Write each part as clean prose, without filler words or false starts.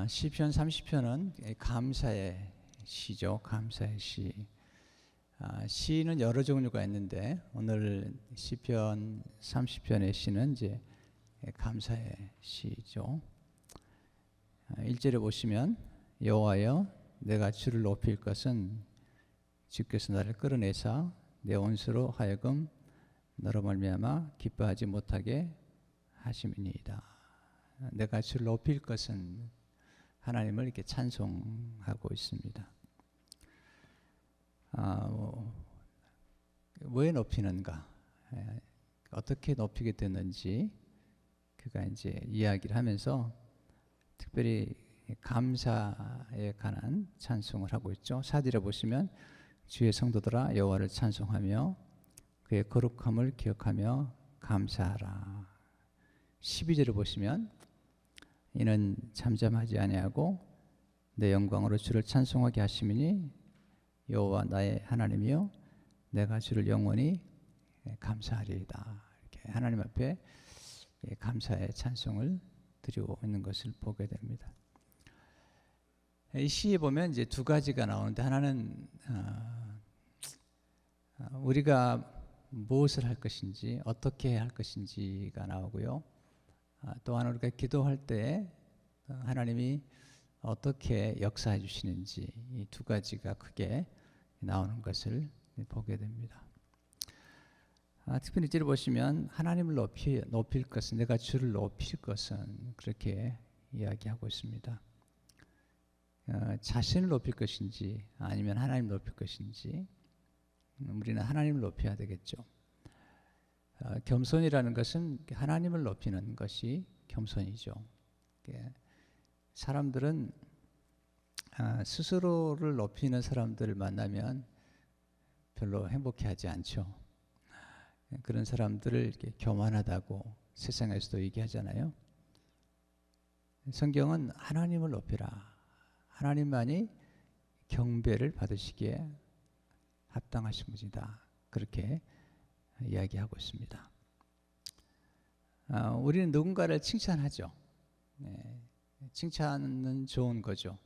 시편 30편은 감사의 시죠. 감사의 시. 시는 여러 종류가 있는데 오늘 시편 30편의 시는 이제 감사의 시죠. 1절에 보시면 여호와여 내가 주를 높일 것은 주께서 나를 끌어내사 내 원수로 하여금 너로 말미암아 기뻐하지 못하게 하심이니이다. 내가 주를 높일 것은 하나님을 이렇게 찬송하고 있습니다. 왜 높이는가? 어떻게 높이게 됐는지 그가 이제 이야기를 하면서 특별히 감사에 관한 찬송을 하고 있죠. 4절에 보시면 주의 성도들아 여호와를 찬송하며 그의 거룩함을 기억하며 감사하라. 12절을 보시면 이는 잠잠하지 아니하고 내 영광으로 주를 찬송하게 하심이니 여호와 나의 하나님이여 내가 주를 영원히 감사하리이다. 이렇게 하나님 앞에 감사의 찬송을 드리고 있는 것을 보게 됩니다. 이 시에 보면 이제 두 가지가 나오는데 하나는 우리가 무엇을 할 것인지 어떻게 할 것인지가 나오고요. 또한 우리가 기도할 때 하나님이 어떻게 역사해 주시는지 이 두 가지가 크게 나오는 것을 보게 됩니다. 특별히 이제를 보시면 하나님을 높일 것은 내가 주를 높일 것은 그렇게 이야기하고 있습니다. 자신을 높일 것인지 아니면 하나님을 높일 것인지 우리는 하나님을 높여야 되겠죠. 겸손이라는 것은 하나님을 높이는 것이 겸손이죠. 사람들은 스스로를 높이는 사람들을 만나면 별로 행복해하지 않죠. 그런 사람들을 이렇게 교만하다고 세상에서도 얘기하잖아요. 성경은 하나님을 높이라. 하나님만이 경배를 받으시기에 합당하신 분이다. 그렇게 이야기하고 있습니다. 우리는 누군가를 칭찬하죠. 칭찬은 좋은 거죠.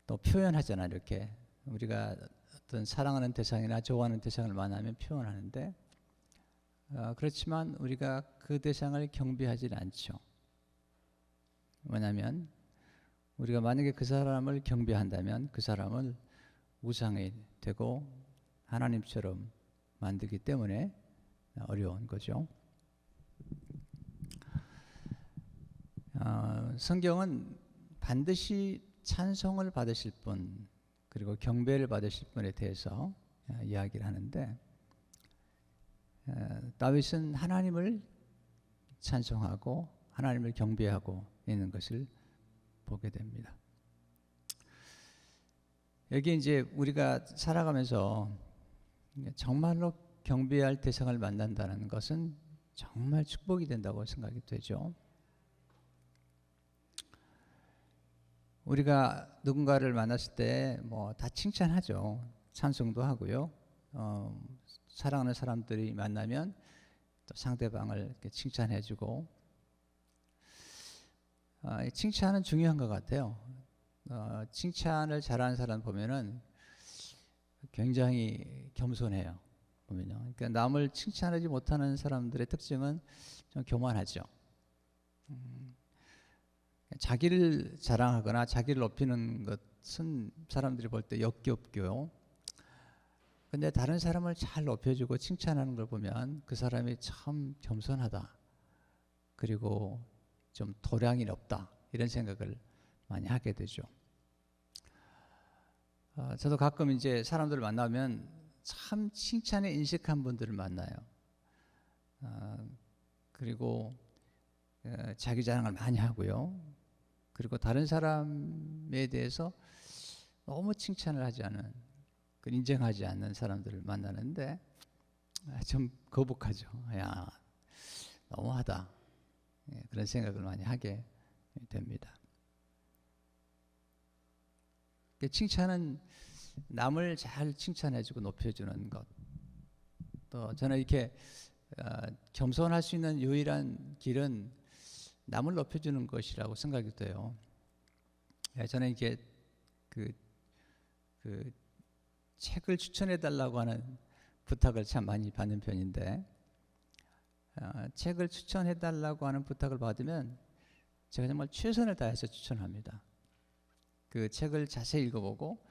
또 표현하잖아요. 이렇게 우리가 어떤 사랑하는 대상이나 좋아하는 대상을 만나면 표현하는데 그렇지만 우리가 그 대상을 경배하지는 않죠. 왜냐하면 우리가 만약에 그 사람을 경배한다면 그 사람을 우상이 되고 하나님처럼 만들기 때문에 어려운 거죠. 성경은 반드시 찬송을 받으실 분 그리고 경배를 받으실 분에 대해서 이야기를 하는데 다윗은 하나님을 찬송하고 하나님을 경배하고 있는 것을 보게 됩니다. 여기 이제 우리가 살아가면서 정말로 경배할 대상을 만난다는 것은 정말 축복이 된다고 생각이 되죠. 우리가 누군가를 만났을 때 뭐 다 칭찬하죠. 찬송도 하고요. 사랑하는 사람들이 만나면 또 상대방을 이렇게 칭찬해주고 칭찬은 중요한 것 같아요. 칭찬을 잘하는 사람 보면은 굉장히 겸손해요. 보면요. 그러니까 남을 칭찬하지 못하는 사람들의 특징은 좀 교만하죠. 자기를 자랑하거나 자기를 높이는 것은 사람들이 볼 때 역겹고요. 근데 다른 사람을 잘 높여주고 칭찬하는 걸 보면 그 사람이 참 겸손하다. 그리고 좀 도량이 높다. 이런 생각을 많이 하게 되죠. 저도 가끔 이제 사람들을 만나면 참 칭찬에 인식한 분들을 만나요. 그리고 자기 자랑을 많이 하고요. 그리고 다른 사람에 대해서 너무 칭찬을 하지 않은, 인정하지 않는 사람들을 만나는데 좀 거북하죠. 야, 너무하다. 그런 생각을 많이 하게 됩니다. 칭찬은 남을 잘 칭찬해주고 높여주는 것. 또 저는 이렇게 겸손할 수 있는 유일한 길은 남을 높여주는 것이라고 생각이 돼요. 저는 이게 그 책을 추천해 달라고 하는 부탁을 참 많이 받는 편인데, 책을 추천해 달라고 하는 부탁을 받으면 제가 정말 최선을 다해서 추천합니다. 그 책을 자세히 읽어보고,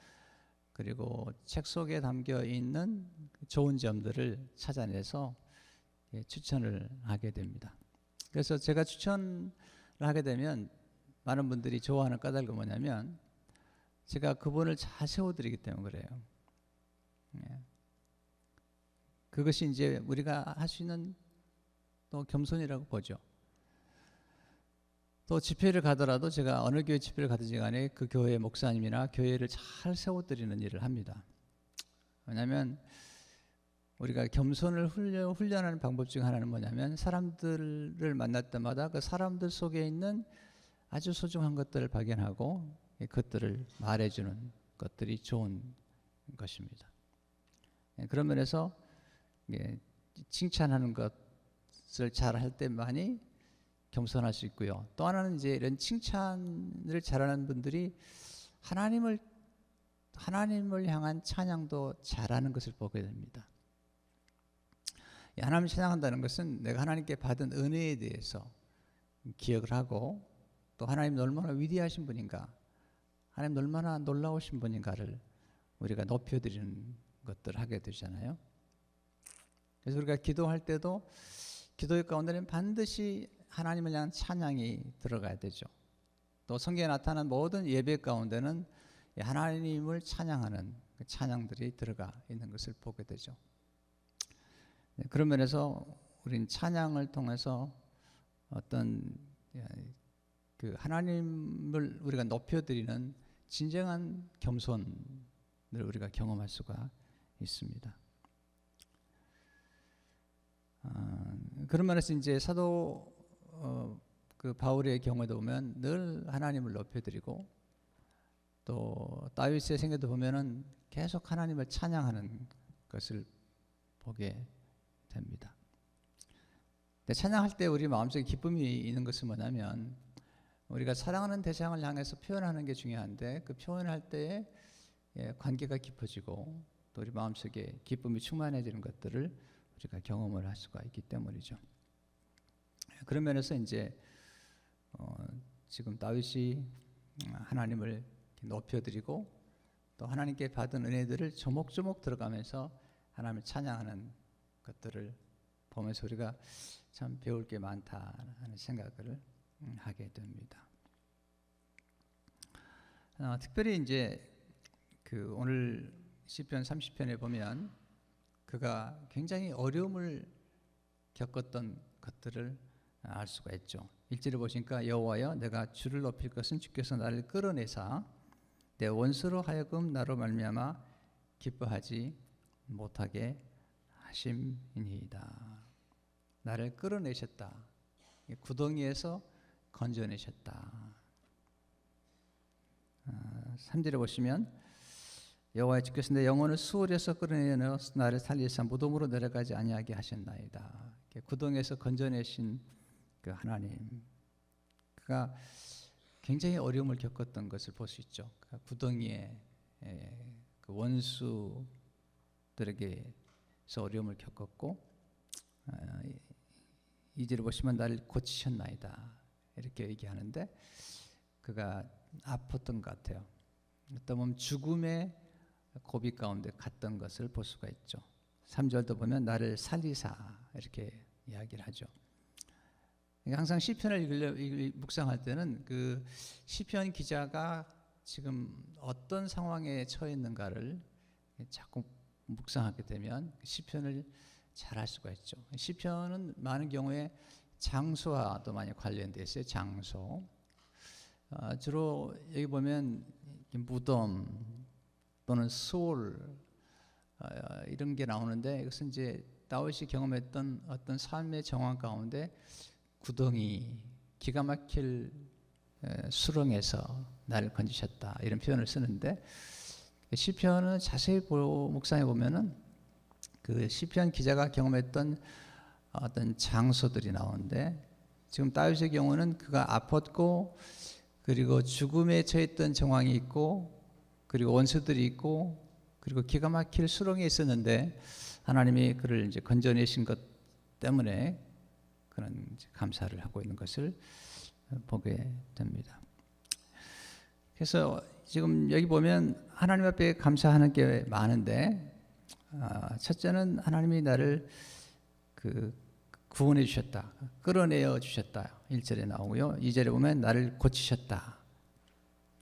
그리고 책 속에 담겨 있는 좋은 점들을 찾아내서 추천을 하게 됩니다. 그래서 제가 추천을 하게 되면 많은 분들이 좋아하는 까닭이 뭐냐면, 제가 그분을 잘 세워드리기 때문에 그래요. 그것이 이제 우리가 할 수 있는 또 겸손이라고 보죠. 또 집회를 가더라도 제가 어느 교회 집회를 가든지 간에 그 교회 목사님이나 교회를 잘 세워드리는 일을 합니다. 왜냐하면 우리가 겸손을 훈련하는 방법 중 하나는 뭐냐면, 사람들을 만날 때마다 그 사람들 속에 있는 아주 소중한 것들을 발견하고 그것들을 말해주는 것들이 좋은 것입니다. 그런 면에서 칭찬하는 것을 잘 할 때만이 겸손할 수 있고요. 또 하나는 이제 이런 칭찬을 잘하는 분들이 하나님을 향한 찬양도 잘하는 것을 보게 됩니다. 하나님을 찬양한다는 것은 내가 하나님께 받은 은혜에 대해서 기억을 하고, 또 하나님 얼마나 위대하신 분인가, 하나님 얼마나 놀라우신 분인가를 우리가 높여드리는 것들을 하게 되잖아요. 그래서 우리가 기도할 때도 기도의 가운데는 반드시 하나님을 향한 찬양이 들어가야 되죠. 또 성경에 나타난 모든 예배 가운데는 하나님을 찬양하는 그 찬양들이 들어가 있는 것을 보게 되죠. 그런 면에서 우리는 찬양을 통해서 어떤 그 하나님을 우리가 높여드리는 진정한 겸손을 우리가 경험할 수가 있습니다. 그런 면에서 이제 사도 그 바울의 경우에도 보면 늘 하나님을 높여드리고, 또 다윗의 생애도 보면은 계속 하나님을 찬양하는 것을 보게 됩니다. 근데 찬양할 때 우리 마음속에 기쁨이 있는 것은 뭐냐면, 우리가 사랑하는 대상을 향해서 표현하는 게 중요한데, 그 표현할 때에 관계가 깊어지고 또 우리 마음속에 기쁨이 충만해지는 것들을 우리가 경험을 할 수가 있기 때문이죠. 그런 면에서 이제 지금 다윗이 하나님을 높여드리고 또 하나님께 받은 은혜들을 조목조목 들어가면서 하나님을 찬양하는 것들을 보면서 우리가 참 배울 게 많다 하는 생각을 하게 됩니다. 특별히 이제 그 오늘 시편 30편에 보면 그가 굉장히 어려움을 겪었던 것들을 알 수가 있죠. 1절에 보시니까 여호와여 내가 주를 높일 것은 주께서 나를 끌어내사 내 원수로 하여금 나로 말미암아 기뻐하지 못하게 하심이니이다. 나를 끌어내셨다. 구덩이에서 건져내셨다. 3절에 보시면 여호와의 주께서 내 영혼을 수월에서 끌어내어 나를 살리사 무덤으로 내려가지 아니하게 하셨나이다. 구덩이에서 건져내신 그 하나님, 그가 굉장히 어려움을 겪었던 것을 볼 수 있죠. 구덩이에 그 원수들에게서 어려움을 겪었고, 2절에 보시면 나를 고치셨나이다 이렇게 얘기하는데, 그가 아팠던 것 같아요. 어떤 보면 죽음의 고비 가운데 갔던 것을 볼 수가 있죠. 3절도 보면 나를 살리사 이렇게 이야기를 하죠. 항상 시편을 묵상할 때는 그 시편 기자가 지금 어떤 상황에 처해 있는가를 자꾸 묵상하게 되면 시편을 잘 알 수가 있죠. 시편은 많은 경우에 장소와도 많이 관련되어 있어요. 장소. 주로 여기 보면 무덤 또는 소울 이런 게 나오는데, 이것은 이제 다윗이 경험했던 어떤 삶의 정황 가운데 구덩이, 기가 막힐 수렁에서 나를 건지셨다 이런 표현을 쓰는데, 시편은 자세히 묵상해 보면은 그 시편 기자가 경험했던 어떤 장소들이 나오는데, 지금 다윗의 경우는 그가 아팠고 그리고 죽음에 처했던 정황이 있고 그리고 원수들이 있고 그리고 기가 막힐 수렁에 있었는데 하나님이 그를 이제 건져내신 것 때문에 그런 감사를 하고 있는 것을 보게 됩니다. 그래서 지금 여기 보면 하나님 앞에 감사하는 게 많은데 첫째는 하나님이 나를 구원해 주셨다, 끌어내어 주셨다 1절에 나오고요. 2절에 보면 나를 고치셨다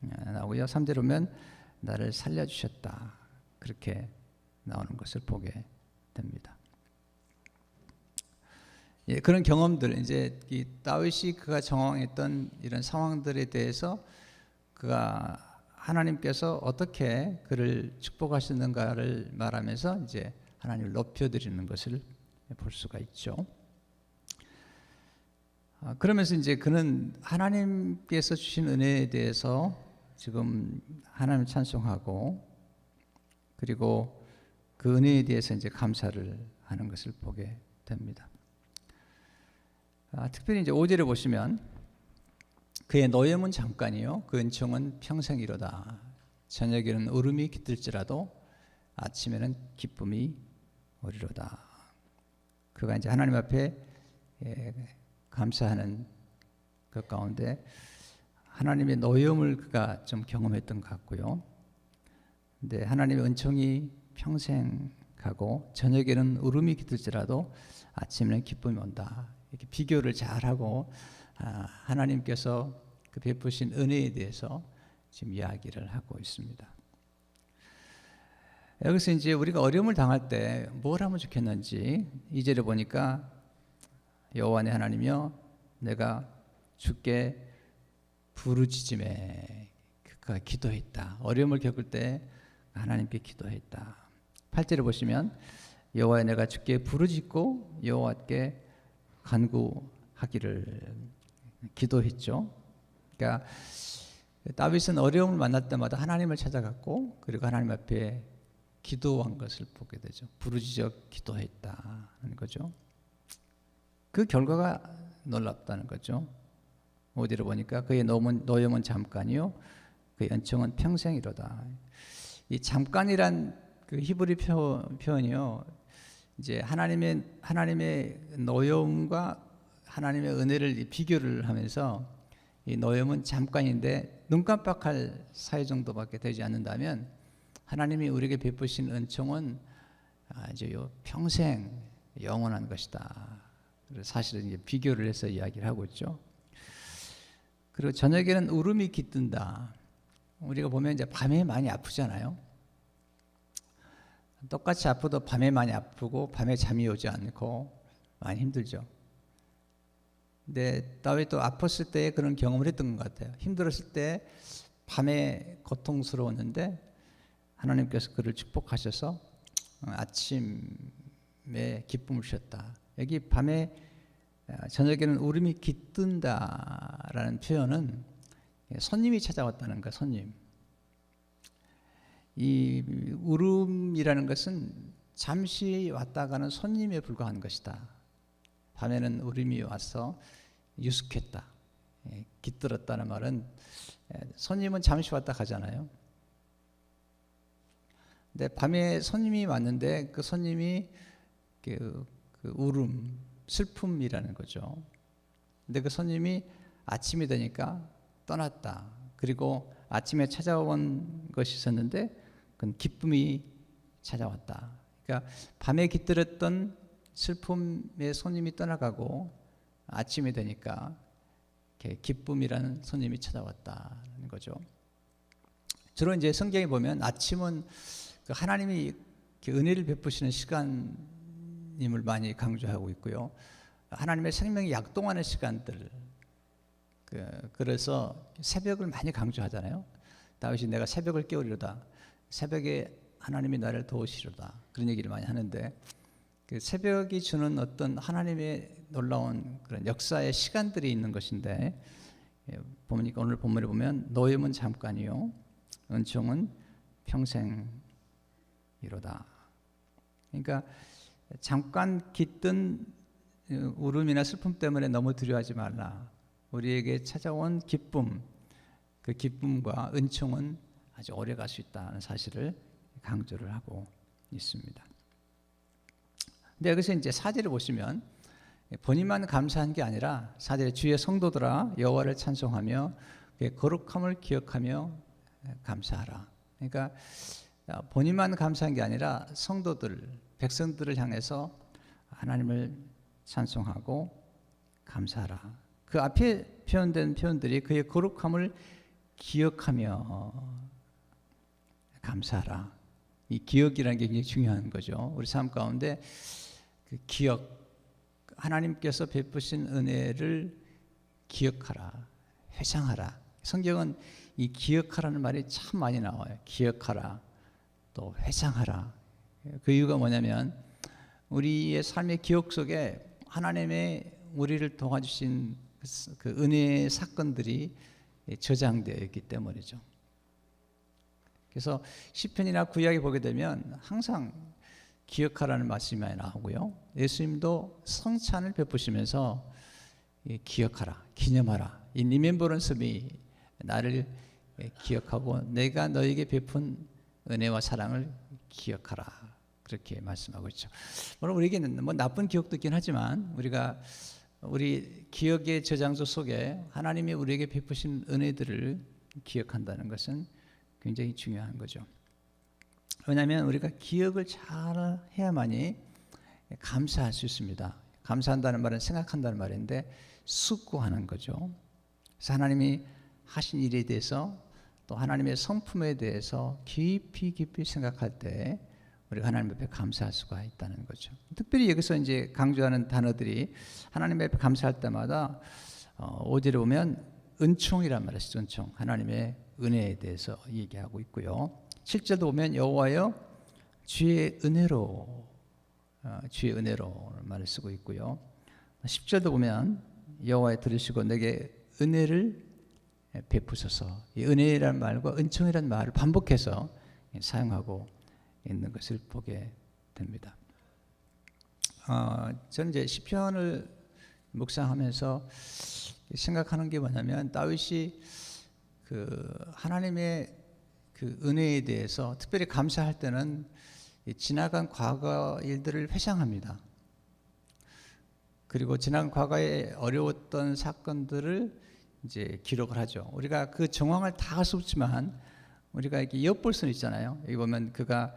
나오고요. 3절에 보면 나를 살려주셨다 그렇게 나오는 것을 보게 됩니다. 예, 그런 경험들, 이제 이 다윗이 그가 정황했던 이런 상황들에 대해서 그가 하나님께서 어떻게 그를 축복하시는가를 말하면서 이제 하나님을 높여드리는 것을 볼 수가 있죠. 그러면서 이제 그는 하나님께서 주신 은혜에 대해서 지금 하나님을 찬송하고 그리고 그 은혜에 대해서 이제 감사를 하는 것을 보게 됩니다. 특별히 이제 5절에 보시면 그의 노염은 잠깐이요 그 은총은 평생이로다. 저녁에는 울음이 깃들지라도 아침에는 기쁨이 오리로다. 그가 이제 하나님 앞에 감사하는 그 가운데 하나님의 노염을 그가 좀 경험했던 것 같고요. 근데 하나님의 은총이 평생 가고 저녁에는 울음이 깃들지라도 아침에는 기쁨이 온다. 이렇게 비교를 잘하고 하나님께서 그 베푸신 은혜에 대해서 지금 이야기를 하고 있습니다. 여기서 이제 우리가 어려움을 당할 때 뭘 하면 좋겠는지 2절에 보니까 여호와 내 하나님이여 내가 주께 부르짖음에 그가 기도했다. 어려움을 겪을 때 하나님께 기도했다. 8절에 보시면 여호와여 내가 주께 부르짖고 여호와께 간구하기를 기도했죠. 그러니까 다윗은 어려움을 만날 때마다 하나님을 찾아갔고 그리고 하나님 앞에 기도한 것을 보게 되죠. 부르짖어 기도했다는 거죠. 그 결과가 놀랍다는 거죠. 5절에 보니까 그의 노염은 잠깐이요 그의 은총은 평생이로다. 이 잠깐이란 그 히브리 표현이요 이제 하나님의 노염과 하나님의 은혜를 비교를 하면서 이 노염은 잠깐인데 눈 깜빡할 사이 정도밖에 되지 않는다면 하나님이 우리에게 베푸신 은총은 이제 평생 영원한 것이다. 사실은 이제 비교를 해서 이야기를 하고 있죠. 그리고 저녁에는 울음이 깃든다. 우리가 보면 이제 밤에 많이 아프잖아요. 똑같이 아파도 밤에 많이 아프고 밤에 잠이 오지 않고 많이 힘들죠. 근데 다윗도 아팠을 때 그런 경험을 했던 것 같아요. 힘들었을 때 밤에 고통스러웠는데 하나님께서 그를 축복하셔서 아침에 기쁨을 주셨다. 여기 밤에 저녁에는 울음이 깃든다라는 표현은 손님이 찾아왔다는 거야. 손님. 이 울음이라는 것은 잠시 왔다 가는 손님에 불과한 것이다. 밤에는 울음이 와서 유숙했다. 깃들었다는 말은 손님은 잠시 왔다 가잖아요. 근데 밤에 손님이 왔는데 그 손님이 그 울음, 슬픔이라는 거죠. 근데 그 손님이 아침이 되니까 떠났다. 그리고 아침에 찾아온 것이 있었는데 그건 기쁨이 찾아왔다. 그러니까 밤에 깃들었던 슬픔의 손님이 떠나가고 아침이 되니까 기쁨이라는 손님이 찾아왔다는 거죠. 주로 이제 성경에 보면 아침은 하나님이 은혜를 베푸시는 시간임을 많이 강조하고 있고요. 하나님의 생명이 약동하는 시간들. 그래서 새벽을 많이 강조하잖아요. 다윗이 내가 새벽을 깨우리로다. 새벽에 하나님이 나를 도우시리로다. 그런 얘기를 많이 하는데 그 새벽이 주는 어떤 하나님의 놀라운 그런 역사의 시간들이 있는 것인데 보니까 오늘 본문에 보면 노염은 잠깐이요 은총은 평생이로다. 그러니까 잠깐 깃든 울음이나 슬픔 때문에 너무 두려워하지 말라. 우리에게 찾아온 기쁨, 그 기쁨과 은총은 아주 오래 갈 수 있다는 사실을 강조를 하고 있습니다. 근데 여기서 이제 4절을 보시면 본인만 감사한 게 아니라 4절에 주의 성도들아 여호와를 찬송하며 그의 거룩함을 기억하며 감사하라. 그러니까 본인만 감사한 게 아니라 성도들, 백성들을 향해서 하나님을 찬송하고 감사하라. 그 앞에 표현된 표현들이 그의 거룩함을 기억하며 감사하라. 이 기억이라는 게 굉장히 중요한 거죠. 우리 삶 가운데 그 기억, 하나님께서 베푸신 은혜를 기억하라, 회상하라. 성경은 이 기억하라는 말이 참 많이 나와요. 기억하라, 또 회상하라. 그 이유가 뭐냐면 우리의 삶의 기억 속에 하나님의 우리를 도와주신 그 은혜의 사건들이 저장되어 있기 때문이죠. 그래서 시편이나 구약에 보게 되면 항상 기억하라는 말씀이 많이 나오고요. 예수님도 성찬을 베푸시면서 기억하라, 기념하라. 이 리멤버런스미, 나를 기억하고 내가 너에게 베푼 은혜와 사랑을 기억하라. 그렇게 말씀하고 있죠. 물론 우리에게는 뭐 나쁜 기억도 있긴 하지만 우리가 우리 기억의 저장소 속에 하나님이 우리에게 베푸신 은혜들을 기억한다는 것은 굉장히 중요한 거죠. 왜냐하면 우리가 기억을 잘 해야만이 감사할 수 있습니다. 감사한다는 말은 생각한다는 말인데 숙고하는 거죠. 그래서 하나님이 하신 일에 대해서 또 하나님의 성품에 대해서 깊이 생각할 때 우리가 하나님 앞에 감사할 수가 있다는 거죠. 특별히 여기서 이제 강조하는 단어들이 하나님 앞에 감사할 때마다 5절에 보면 은총이란 말이 있어요. 은총, 하나님의 은혜에 대해서 얘기하고 있고요. 7절도 보면 여호와여 주의 은혜로, 주의 은혜로 말을 쓰고 있고요. 10절도 보면 여호와여 들으시고 내게 은혜를 베푸소서. 이 은혜라는 말과 은총이라는 말을 반복해서 사용하고 있는 것을 보게 됩니다. 저는 이제 시편을 묵상하면서 생각하는 게 뭐냐면 다윗이 그 하나님의 그 은혜에 대해서 특별히 감사할 때는 지나간 과거 일들을 회상합니다. 그리고 지난 과거에 어려웠던 사건들을 이제 기록을 하죠. 우리가 그 정황을 다 할 수 없지만 우리가 이렇게 엿볼 수는 있잖아요. 여기 보면 그가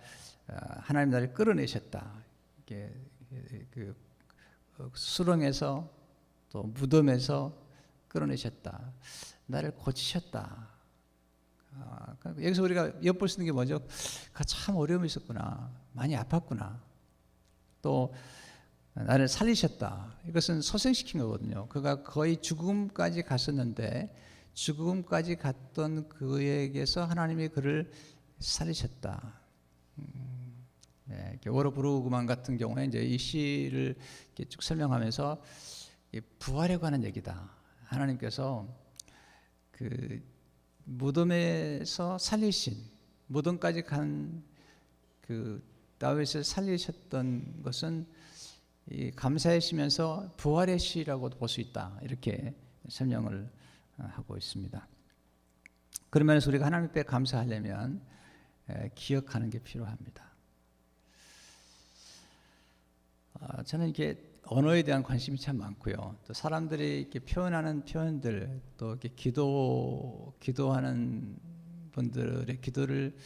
하나님 나를 끌어내셨다. 이렇게 그 수렁에서 또 무덤에서 끌어내셨다. 나를 고치셨다. 여기서 우리가 엿볼 수 있는 게 뭐죠? 참 어려움이 있었구나. 많이 아팠구나. 또 나를 살리셨다. 이것은 소생시킨 거거든요. 그가 거의 죽음까지 갔었는데 죽음까지 갔던 그에게서 하나님이 그를 살리셨다. 네, 워로 브루그만 같은 경우에 이제 이 시를 이렇게 쭉 설명하면서 부활에 관한 얘기다. 하나님께서 그 무덤에서 살리신, 무덤까지 간 그 다윗을 살리셨던 것은 이 감사하시면서 부활의 시라고도 볼 수 있다. 이렇게 설명을 하고 있습니다. 그러면서 우리가 하나님 앞에 감사하려면 기억하는 게 필요합니다. 저는 이렇게 언어에 대한 관심이 참 많고요. 또 사람들이 이렇게 표현하는 표현들, 또 이렇게 기도하는 분들의 기도를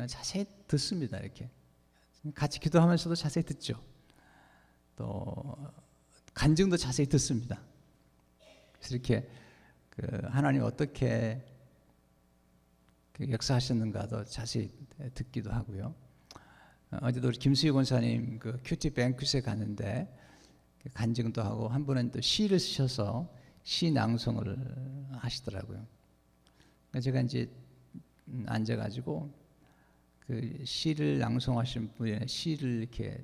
자세히 듣습니다. 이렇게 같이 기도하면서도 자세히 듣죠. 또 간증도 자세히 듣습니다. 그래서 이렇게 그 하나님 어떻게 그 역사하셨는가도 자세히 듣기도 하고요. 어제도 우리 김수희 권사님 그 큐티 뱅크에 갔는데 간증도 하고 한 분은 또 시를 쓰셔서 시 낭송을 하시더라고요. 제가 이제 앉아가지고 그 시를 낭송하신 분의 시를 이렇게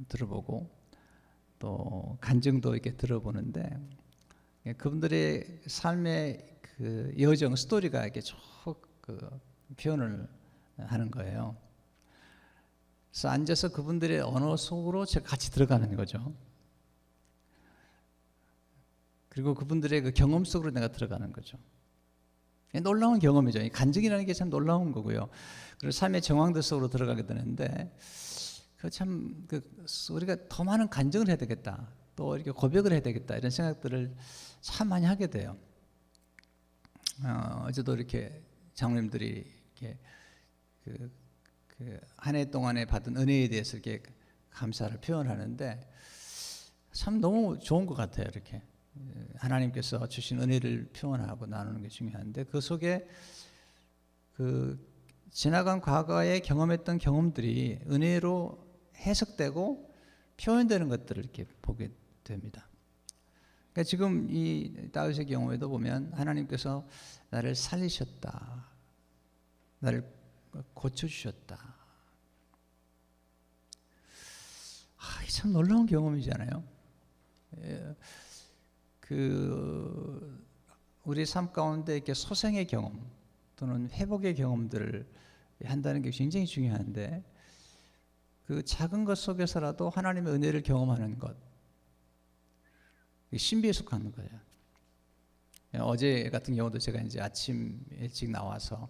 들어보고 또 간증도 이렇게 들어보는데 그분들의 삶의 그 여정 스토리가 이렇게 쭉 그 표현을 하는 거예요. 그래서 앉아서 그분들의 언어 속으로 제가 같이 들어가는 거죠. 그리고 그분들의 그 경험 속으로 내가 들어가는 거죠. 놀라운 경험이죠. 이 간증이라는 게 참 놀라운 거고요. 그리고 삶의 정황들 속으로 들어가게 되는데 우리가 더 많은 간증을 해야 되겠다. 또 이렇게 고백을 해야 되겠다. 이런 생각들을 참 많이 하게 돼요. 어제도 이렇게 장로님들이 이렇게 한 해 동안에 받은 은혜에 대해서 이렇게 감사를 표현하는데 참 너무 좋은 것 같아요. 이렇게 하나님께서 주신 은혜를 표현하고 나누는 게 중요한데 그 속에 지나간 과거에 경험했던 경험들이 은혜로 해석되고 표현되는 것들을 이렇게 보게 됩니다. 그러니까 지금 이 다윗의 경우에도 보면 하나님께서 나를 살리셨다, 나를 고쳐주셨다. 참 놀라운 경험이잖아요. 우리 삶 가운데 이렇게 소생의 경험 또는 회복의 경험들을 한다는 게 굉장히 중요한데 그 작은 것 속에서라도 하나님의 은혜를 경험하는 것, 신비에 속하는 거예요. 어제 같은 경우도 제가 이제 아침 일찍 나와서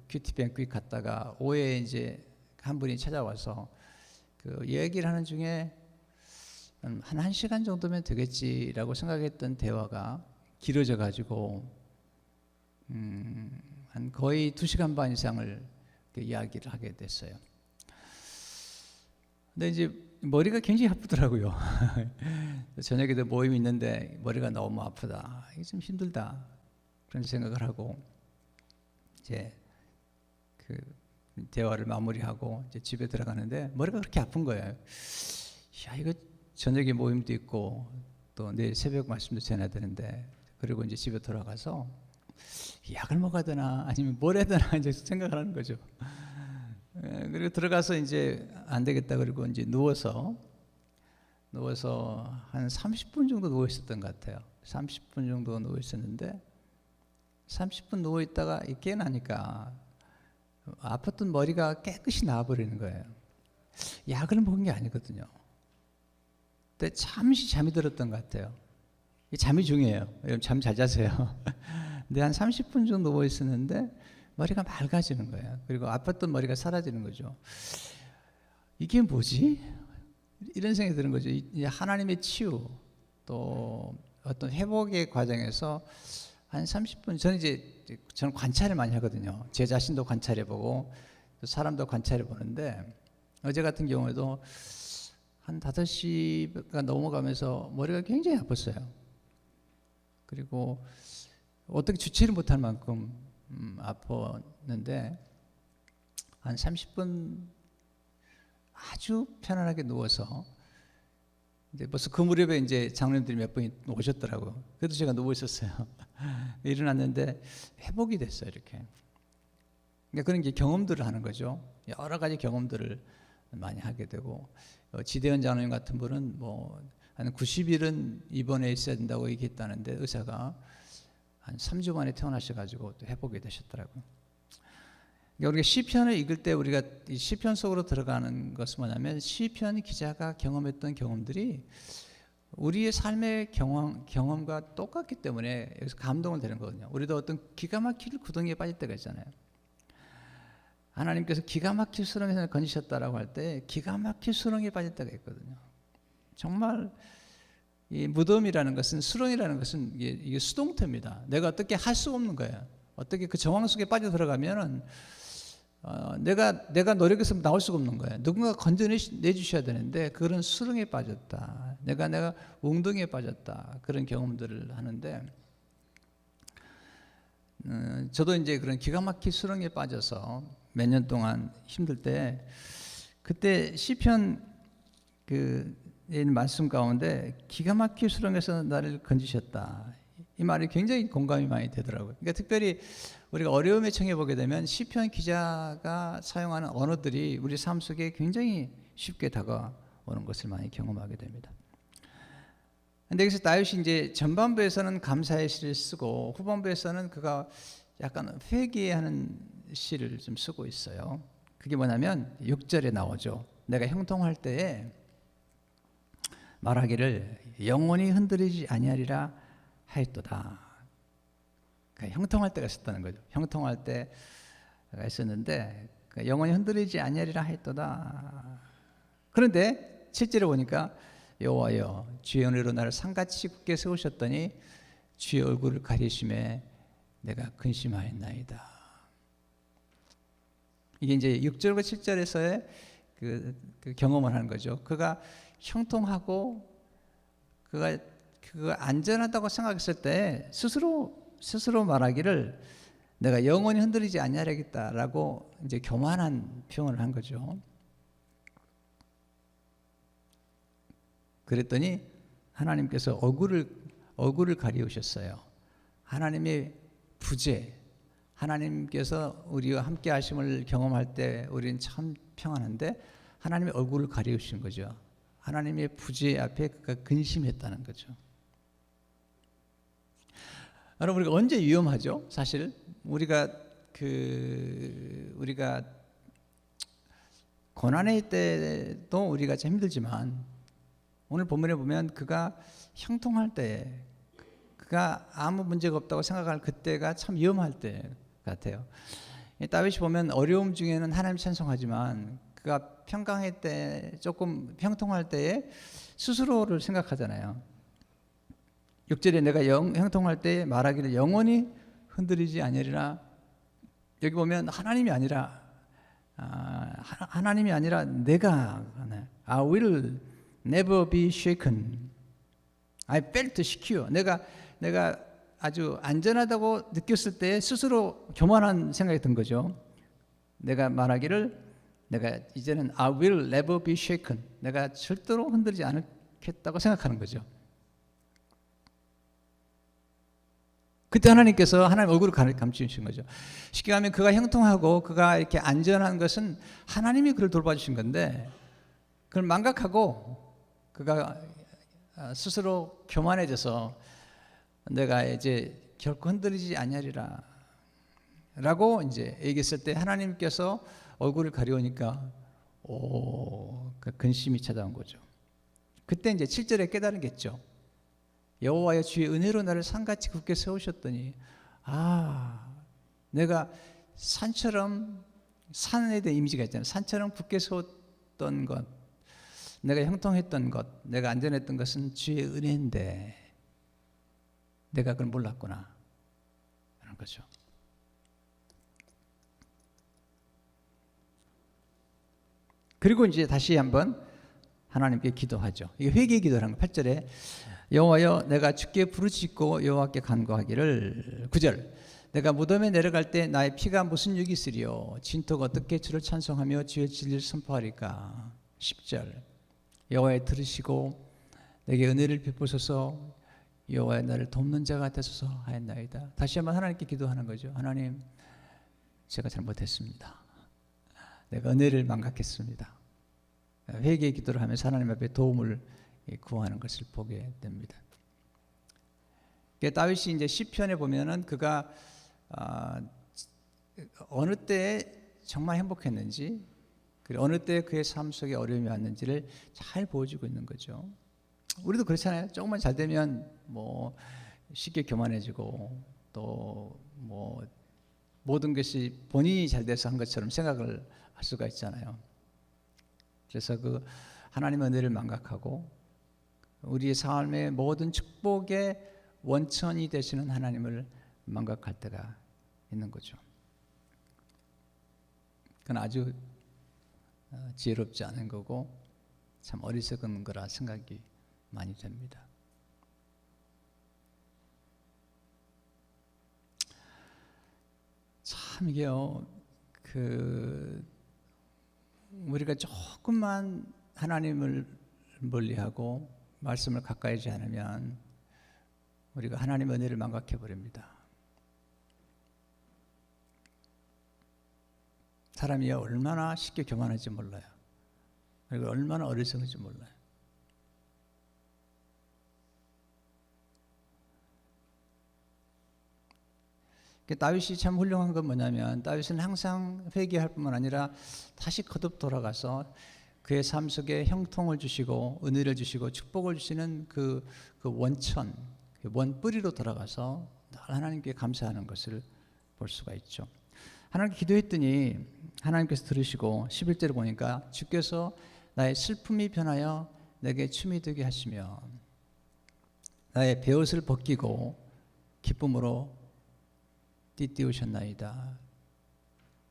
큐티뱅크에 갔다가 오후에 이제 한 분이 찾아와서 얘기를 하는 중에 한 1시간 정도면 되겠지라고 생각했던 대화가 길어져 가지고 한 거의 2시간 반 이상을 이야기를 하게 됐어요. 근데 이제 머리가 굉장히 아프더라고요. 저녁에도 모임이 있는데 머리가 너무 아프다. 이게 좀 힘들다. 그런 생각을 하고 이제 대화를 마무리하고 이제 집에 들어가는데 머리가 그렇게 아픈 거예요. 야, 이거 저녁에 모임도 있고 또 내일 새벽 말씀도 전해야 되는데 그리고 이제 집에 돌아가서 약을 먹어야 되나 아니면 뭘 해야 되나 이제 생각을 하는 거죠. 그리고 들어가서 이제 안 되겠다 그리고 이제 누워서 한 30분 정도 누워 있었던 것 같아요. 30분 정도 누워 있었는데 30분 누워 있다가 깨나니까 아팠던 머리가 깨끗이 나와버리는 거예요. 약을 먹은 게 아니거든요. 근데 잠시 잠이 들었던 것 같아요. 잠이 중요해요. 여러분 잠 잘 자세요. 근데 한 30분 정도 누워 있었는데 머리가 맑아지는 거예요. 그리고 아팠던 머리가 사라지는 거죠. 이게 뭐지? 이런 생각이 드는 거죠. 하나님의 치유 또 어떤 회복의 과정에서 한 30분 저는 관찰을 많이 하거든요. 제 자신도 관찰해보고 또 사람도 관찰해보는데 어제 같은 경우에도 한 5시가 넘어가면서 머리가 굉장히 아팠어요. 그리고 어떻게 주체를 못할 만큼 아팠는데 한 30분 아주 편안하게 누워서 이제 벌써 그 무렵에 이제 장로님들이 몇 분이 오셨더라고요. 그래도 제가 누워 있었어요. 일어났는데 회복이 됐어요. 이렇게. 그러니까 그런 게 경험들을 하는 거죠. 여러 가지 경험들을 많이 하게 되고 지대현 장로님 같은 분은 한 90일은 입원해 있어야 된다고 얘기했다는데 의사가 한 3주 만에 퇴원하셔가지고 또 회복이 되셨더라고요. 그러니까 우리가 시편을 읽을 때 우리가 이 시편 속으로 들어가는 것은 뭐냐면 시편 기자가 경험했던 경험들이 우리의 삶의 경험과 똑같기 때문에 여기서 감동을 되는 거거든요. 우리도 어떤 기가 막힐 구덩이에 빠질 때가 있잖아요. 하나님께서 기가 막힐 수렁에서 건지셨다라고 할 때 기가 막힐 수렁에 빠질 때가 있거든요. 정말 이 무덤이라는 것은 수렁이라는 것은 이게 수동태입니다. 내가 어떻게 할 수 없는 거예요. 어떻게 그 정황 속에 빠져 들어가면은 내가 노력해서 나올 수가 없는 거예요. 누군가 건져내 주셔야 되는데 그런 수렁에 빠졌다. 내가 웅덩이에 빠졌다. 그런 경험들을 하는데 저도 이제 그런 기가 막힌 수렁에 빠져서 몇 년 동안 힘들 때 그때 시편 말씀 가운데 기가 막힌 수렁에서 나를 건지셨다. 이 말이 굉장히 공감이 많이 되더라고요. 그러니까 특별히 우리가 어려움에 처해 보게 되면 시편 기자가 사용하는 언어들이 우리 삶 속에 굉장히 쉽게 다가오는 것을 많이 경험하게 됩니다. 근데 여기서 다윗이 이제 전반부에서는 감사의 시를 쓰고 후반부에서는 그가 약간 회개하는 시를 좀 쓰고 있어요. 그게 뭐냐면 6절에 나오죠. 내가 형통할 때에 말하기를 영원히 흔들리지 아니하리라 하였도다. 그러니까 형통할 때가 있었다는 거죠. 형통할 때가 있었는데 영원히 흔들리지 아니하리라 하였도다. 그런데 7절에 보니까 여호와여 주의 은혜로 나를 산같이 굳게 세우셨더니 주의 얼굴을 가리심에 내가 근심하였나이다. 이게 이제 6절과 7절에서의 그 경험을 하는 거죠. 그가 형통하고 그가 안전하다고 생각했을 때 스스로 말하기를 내가 영원히 흔들리지 아니하겠다라고 이제 교만한 표현을 한 거죠. 그랬더니 하나님께서 얼굴을 가리우셨어요. 하나님의 부재, 하나님께서 우리와 함께 하심을 경험할 때 우리는 참 평안한데 하나님의 얼굴을 가리우신 거죠. 하나님의 부재 앞에 그가 근심했다는 거죠. 여러분, 우리가 언제 위험하죠? 사실 우리가 고난의 때도 우리가 참 힘들지만 오늘 본문에 보면 그가 형통할 때, 그가 아무 문제가 없다고 생각할 그때가 참 위험할 때 같아요. 다윗이 보면 어려움 중에는 하나님 찬송하지만 그가 평강할 때, 조금 형통할 때에 스스로를 생각하잖아요. 6절에 내가 형통할 때 말하기를 영원히 흔들리지 아니리라. 여기 보면 하나님이 아니라 내가 I will never be shaken. I felt secure. 내가 아주 안전하다고 느꼈을 때 스스로 교만한 생각이 든 거죠. 내가 말하기를 내가 이제는 I will never be shaken. 내가 절대로 흔들리지 않겠다고 생각하는 거죠. 그때 하나님께서 하나님 얼굴을 감추신 거죠. 쉽게 하면 그가 형통하고 그가 이렇게 안전한 것은 하나님이 그를 돌봐주신 건데 그걸 망각하고 그가 스스로 교만해져서 내가 이제 결코 흔들리지 아니하리라 라고 이제 얘기했을 때 하나님께서 얼굴을 가려우니까 그 근심이 찾아온 거죠. 그때 이제 7절에 깨달은겠죠. 여호와여 주의 은혜로 나를 산같이 굳게 세우셨더니 내가 산처럼, 산에 대한 이미지가 있잖아요. 산처럼 굳게 세웠던 것, 내가 형통했던 것, 내가 안전했던 것은 주의 은혜인데 내가 그걸 몰랐구나 하는 거죠. 그리고 이제 다시 한번 하나님께 기도하죠. 이게 회개의 기도라는 거. 8절에 여호와여 내가 주께 부르짖고 여호와께 간구하기를 9절 내가 무덤에 내려갈 때 나의 피가 무슨 유익이 있으리요 진토가 어떻게 주를 찬송하며 주의 진리를 선포하리까 10절 여호와여 들으시고 내게 은혜를 베푸소서 여호와여 나를 돕는 자가 되소서 하였나이다. 다시 한번 하나님께 기도하는 거죠. 하나님 제가 잘못했습니다. 내가 은혜를 망각했습니다. 회개의 기도를 하면서 하나님 앞에 도움을 구하는 것을 보게 됩니다. 다윗이 이제 시편에 보면은 그가 어느 때에 정말 행복했는지, 그리고 어느 때 그의 삶 속에 어려움이 왔는지를 잘 보여주고 있는 거죠. 우리도 그렇잖아요. 조금만 잘 되면 뭐 쉽게 교만해지고 또 뭐 모든 것이 본인이 잘 돼서 한 것처럼 생각을 할 수가 있잖아요. 그래서 그 하나님의 은혜를 망각하고 우리의 삶의 모든 축복의 원천이 되시는 하나님을 망각할 때가 있는 거죠. 그건 아주 지혜롭지 않은 거고 참 어리석은 거라 생각이 많이 됩니다. 참 이게요, 우리가 조금만 하나님을 멀리하고 말씀을 가까이 하지 않으면 우리가 하나님의 은혜를 망각해 버립니다. 사람이 얼마나 쉽게 교만할지 몰라요. 그리고 얼마나 어리석은지 몰라요. 다윗이 참 훌륭한 건 뭐냐면 다윗은 항상 회개할 뿐만 아니라 다시 거듭 돌아가서 그의 삶 속에 형통을 주시고 은혜를 주시고 축복을 주시는 그 원천, 그 원뿌리로 돌아가서 하나님께 감사하는 것을 볼 수가 있죠. 하나님께 기도했더니 하나님께서 들으시고 11절을 보니까 주께서 나의 슬픔이 변하여 내게 춤이 되게 하시며 나의 베옷을 벗기고 기쁨으로 띠띠우셨나이다.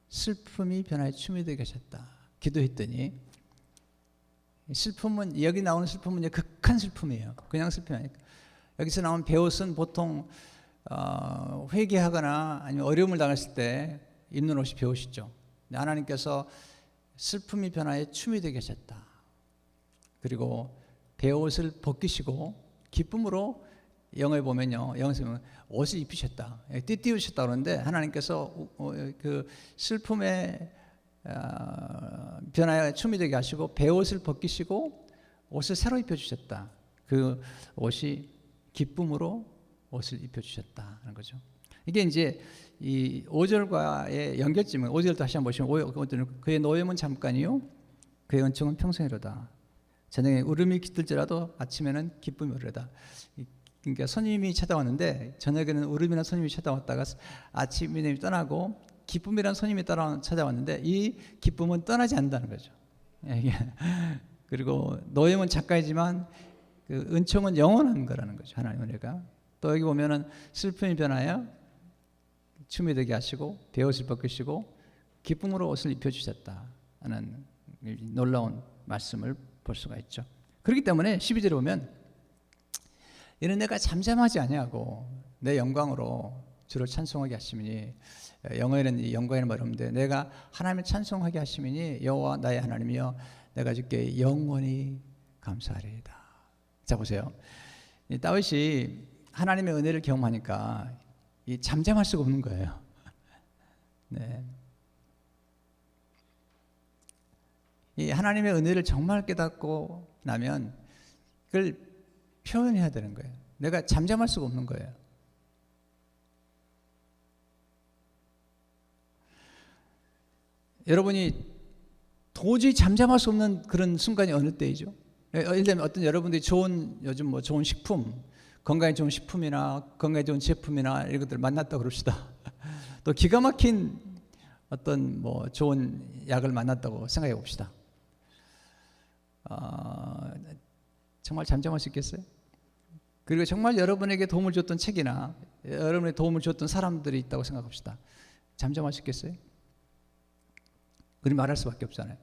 슬픔이 변하여 춤이 되게 하셨다. 기도했더니 슬픔은, 여기 나오는 슬픔은 이제 극한 슬픔이에요. 그냥 슬픔이 아니까. 여기서 나온 베옷은 보통 회개하거나 아니면 어려움을 당했을 때 입는 옷이 베옷이죠. 하나님께서 슬픔이 변하여 춤이 되게 하셨다. 그리고 베옷을 벗기시고 기쁨으로, 영어에 보면요, 영어에서 보면 옷을 입히셨다, 띠띠우셨다 그러는데 하나님께서 그 슬픔의 변화에 춤이 되게 하시고 베옷을 벗기시고 옷을 새로 입혀주셨다. 그 옷이 기쁨으로 옷을 입혀주셨다는 거죠. 이게 이제 이 5절과의 연결점은, 5절 다시 한번 보시면 그의 노염은 잠깐이요 그의 은총은 평생이로다. 저녁에 울음이 깃들지라도 아침에는 기쁨이 오르다. 그러니까 손님이 찾아왔는데 저녁에는 울음이나 손님이 찾아왔다가 아침이 떠나고 기쁨이란 손님이 찾아왔는데 이 기쁨은 떠나지 않는다는 거죠. 그리고 노염은 잠깐이지만 그 은총은 영원한 거라는 거죠. 하나님의 은혜가. 또 여기 보면은 슬픔이 변하여 춤이 되게 하시고 베옷을 벗기시고 기쁨으로 옷을 입혀주셨다 하는 놀라운 말씀을 볼 수가 있죠. 그렇기 때문에 12절에 보면 이는 내가 잠잠하지 아니하고 내 영광으로 주를 찬송하게 하시미니, 영어에는 영광이라는 말이 없는데 내가 하나님을 찬송하게 하시미니 여호와 나의 하나님이여 내가 주께 영원히 감사하리이다. 자 보세요. 다윗이 하나님의 은혜를 경험하니까 잠잠할 수가 없는 거예요. 네. 이 하나님의 은혜를 정말 깨닫고 나면 그걸 표현해야 되는 거예요. 내가 잠잠할 수가 없는 거예요. 여러분이 도저히 잠잠할 수 없는 그런 순간이 어느 때이죠? 예를 들면 어떤 여러분들이 요즘 뭐 좋은 식품, 건강에 좋은 식품이나 건강에 좋은 제품이나 이런 것들을 만났다 그럽시다. 또 기가 막힌 어떤 뭐 좋은 약을 만났다고 생각해 봅시다. 정말 잠잠할 수 있겠어요? 그리고 정말 여러분에게 도움을 줬던 책이나 여러분에게 도움을 줬던 사람들이 있다고 생각합시다. 잠잠할 수 있겠어요? 우리 말할 수밖에 없잖아요.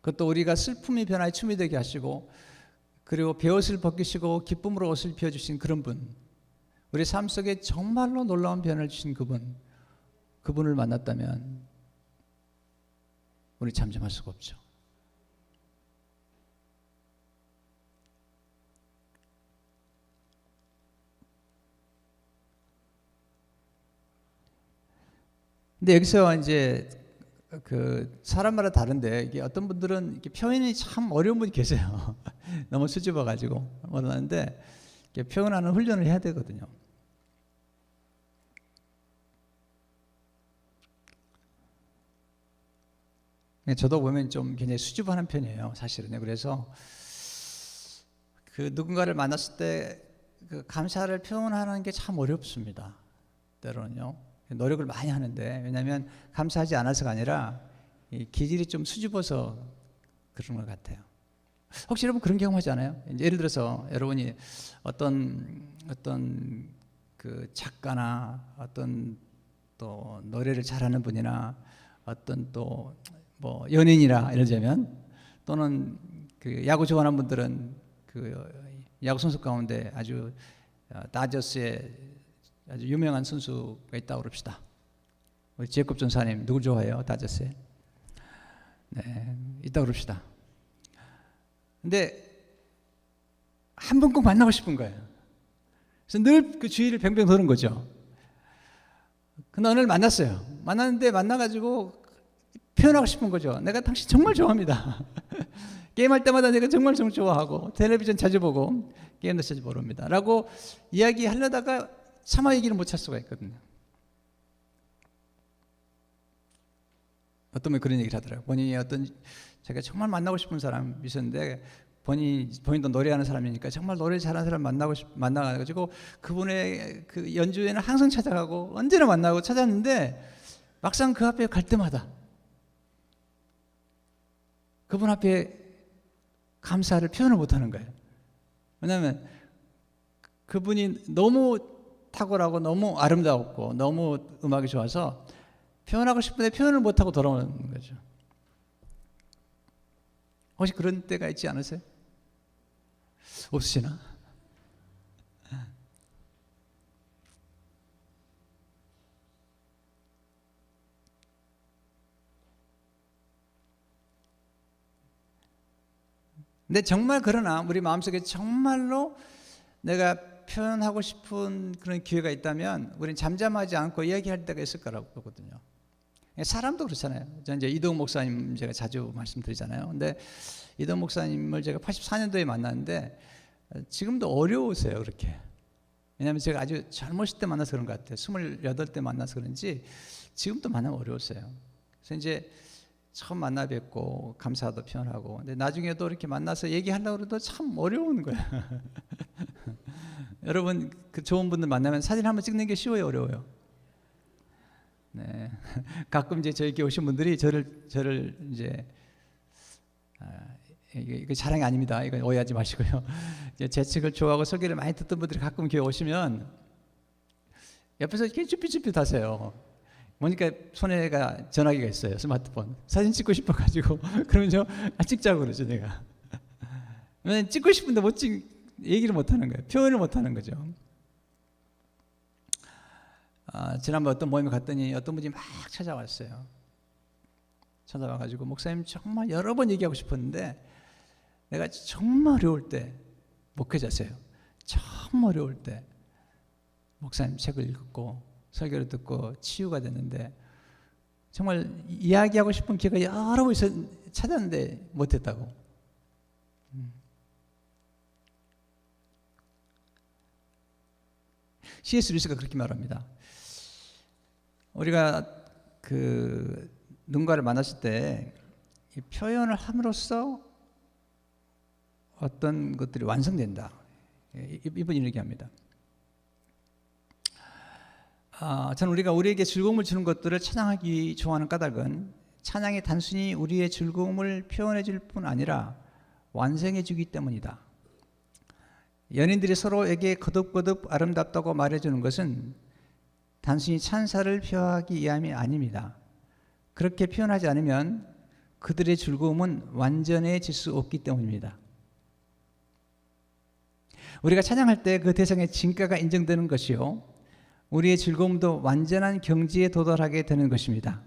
그것도 우리가 슬픔이 변화에 춤이 되게 하시고 그리고 베옷을 벗기시고 기쁨으로 옷을 입혀주신 그런 분, 우리 삶 속에 정말로 놀라운 변화를 주신 그분을 만났다면 우리 잠잠할 수가 없죠. 근데 여기서 이제 그 사람마다 다른데 이게 어떤 분들은 이렇게 표현이 참 어려운 분이 계세요. 너무 수줍어가지고 못하는데 표현하는 훈련을 해야 되거든요. 저도 보면 좀 굉장히 수줍어하는 편이에요, 사실은. 그래서 그 누군가를 만났을 때 그 감사를 표현하는 게 참 어렵습니다. 때로는요. 노력을 많이 하는데, 왜냐하면 감사하지 않아서가 아니라 이 기질이 좀 수줍어서 그런 것 같아요. 혹시 여러분 그런 경험하지 않아요? 예를 들어서 여러분이 어떤 그 작가나 어떤 또 노래를 잘하는 분이나 어떤 또 뭐 연예인이라 이러자면, 또는 그 야구 좋아하는 분들은 그 야구 선수 가운데 아주 다저스의 아주 유명한 선수가 있다고 그럽시다. 우리 제이콥 전사님 누굴 좋아해요? 다저스에? 네, 있다고 그럽시다. 근데 한 번 꼭 만나고 싶은 거예요. 그래서 늘 그 주위를 뱅뱅 도는 거죠. 근데 오늘 만났어요. 만났는데 만나가지고 표현하고 싶은 거죠. 내가 당신 정말 좋아합니다. 게임할 때마다 내가 정말 좋아하고 텔레비전 자주 보고 게임도 자주 보러 옵니다 라고 이야기하려다가 차마 얘기를 못 할 수가 있거든요. 어떤 분이 그런 얘기를 하더라고요. 본인이 어떤 제가 정말 만나고 싶은 사람이 있었는데 본인도 노래하는 사람이니까 정말 노래 잘하는 사람 만나가지고 그분의 그 연주회는 항상 찾아가고 언제나 만나고 찾았는데 막상 그 앞에 갈 때마다 그분 앞에 감사를 표현을 못하는 거예요. 왜냐하면 그분이 너무 탁월하고 너무 아름다웠고 너무 음악이 좋아서 표현하고 싶은데 표현을 못하고 돌아오는 거죠. 혹시 그런 때가 있지 않으세요? 없으시나? 근데 정말 그러나 우리 마음속에 정말로 내가 표현하고 싶은 그런 기회가 있다면 우리는 잠잠하지 않고 이야기할 때가 있을 거라고 보거든요. 사람도 그렇잖아요. 저는 이제 이동 목사님 제가 자주 말씀드리잖아요. 근데 이동 목사님을 제가 84년도에 만났는데 지금도 어려우세요, 그렇게. 왜냐하면 제가 아주 젊으실 때 만나서 그런 것 같아요. 28때 만나서 그런지 지금도 만나면 어려웠어요. 그래서 이제 처음 만나 뵙고 감사도 표현하고, 근데 나중에도 이렇게 만나서 얘기하려고 해도 참 어려운 거야. 여러분 그 좋은 분들 만나면 사진 한번 찍는 게 쉬워요, 어려워요? 네. 가끔 이제 저에게 오신 분들이 저를 이제 이게 자랑이 아닙니다. 이거 오해하지 마시고요. 이제 제 책을 좋아하고 설교를 많이 듣던 분들이 가끔 교회 오시면 옆에서 이렇게 쭈삣쭈삣 하세요. 보니까 손에가 전화기가 있어요, 스마트폰. 사진 찍고 싶어가지고 그러면 찍자고 그러죠, 내가. 왜냐면 찍고 싶은데 얘기를 못 하는 거예요. 표현을 못 하는 거죠. 지난번 어떤 모임에 갔더니 어떤 분이 막 찾아왔어요. 찾아와가지고 목사님 정말 여러 번 얘기하고 싶었는데 내가 정말 어려울 때 목회자세요. 정말 어려울 때 목사님 책을 읽고 설교를 듣고 치유가 됐는데 정말 이야기하고 싶은 기회가 여러 번 찾았는데 못했다고. C.S. 루이스가 그렇게 말합니다. 우리가 그 누군가를 만났을 때 표현을 함으로써 어떤 것들이 완성된다. 이분이 이렇게 합니다. 저는 우리가 우리에게 즐거움을 주는 것들을 찬양하기 좋아하는 까닭은 찬양이 단순히 우리의 즐거움을 표현해 줄 뿐 아니라 완성해 주기 때문이다. 연인들이 서로에게 거듭거듭 아름답다고 말해주는 것은 단순히 찬사를 표하기 위함이 아닙니다. 그렇게 표현하지 않으면 그들의 즐거움은 완전해질 수 없기 때문입니다. 우리가 찬양할 때 그 대상의 진가가 인정되는 것이요, 우리의 즐거움도 완전한 경지에 도달하게 되는 것입니다.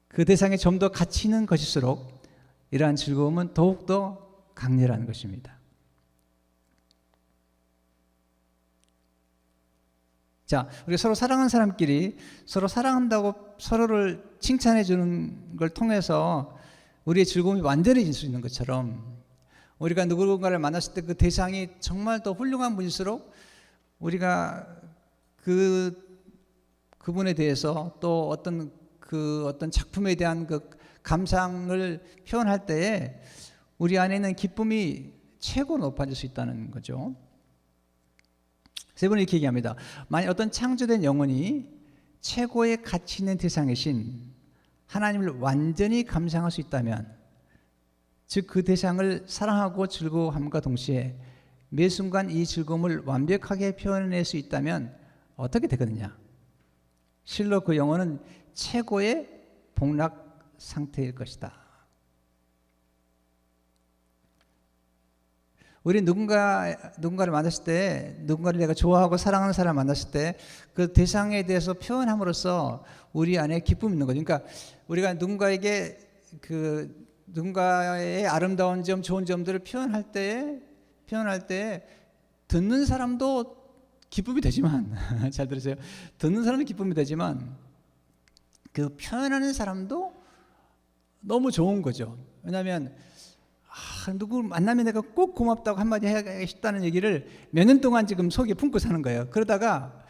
그 대상에 좀 더 가치 있는 것일수록 이러한 즐거움은 더욱더 강렬한 것입니다. 자, 우리 서로 사랑하는 사람끼리 서로 사랑한다고 서로를 칭찬해 주는 걸 통해서 우리의 즐거움이 완전해질 수 있는 것처럼, 우리가 누군가를 만났을 때 그 대상이 정말 더 훌륭한 분일수록 우리가 그분에 대해서 또 어떤 작품에 대한 그 감상을 표현할 때에 우리 안에 있는 기쁨이 최고로 높아질 수 있다는 거죠. 세 번은 이렇게 얘기합니다. 만약 어떤 창조된 영혼이 최고의 가치 있는 대상이신 하나님을 완전히 감상할 수 있다면, 즉 그 대상을 사랑하고 즐거워함과 동시에 매 순간 이 즐거움을 완벽하게 표현해낼 수 있다면 어떻게 되거든요? 실로 그 영혼은 최고의 복락 상태일 것이다. 우리 누군가를 만났을 때, 누군가를 내가 좋아하고 사랑하는 사람을 만났을 때 그 대상에 대해서 표현함으로써 우리 안에 기쁨이 있는 거죠. 그러니까 우리가 누군가의 아름다운 점, 좋은 점들을 표현할 때 듣는 사람도 기쁨이 되지만 잘 들으세요. 듣는 사람은 기쁨이 되지만 그 표현하는 사람도 너무 좋은 거죠. 왜냐하면 누구 만나면 내가 꼭 고맙다고 한마디 해야 싶다는 얘기를 몇 년 동안 지금 속에 품고 사는 거예요. 그러다가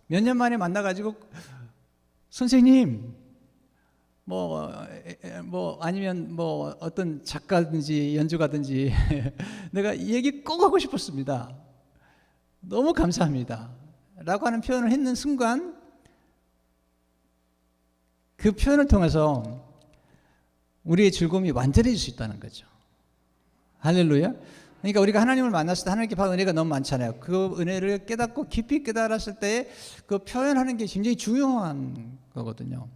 몇 년 만에 만나가지고 선생님 뭐 아니면 뭐 어떤 작가든지 연주가든지 내가 이 얘기 꼭 하고 싶었습니다. 너무 감사합니다. 라고 하는 표현을 했는 순간 그 표현을 통해서 우리의 즐거움이 완전해질 수 있다는 거죠. 할렐루야. 그러니까 우리가 하나님을 만났을 때 하나님께 받은 은혜가 너무 많잖아요. 그 은혜를 깨닫고 깊이 깨달았을 때 그 표현하는 게 굉장히 중요한 거거든요.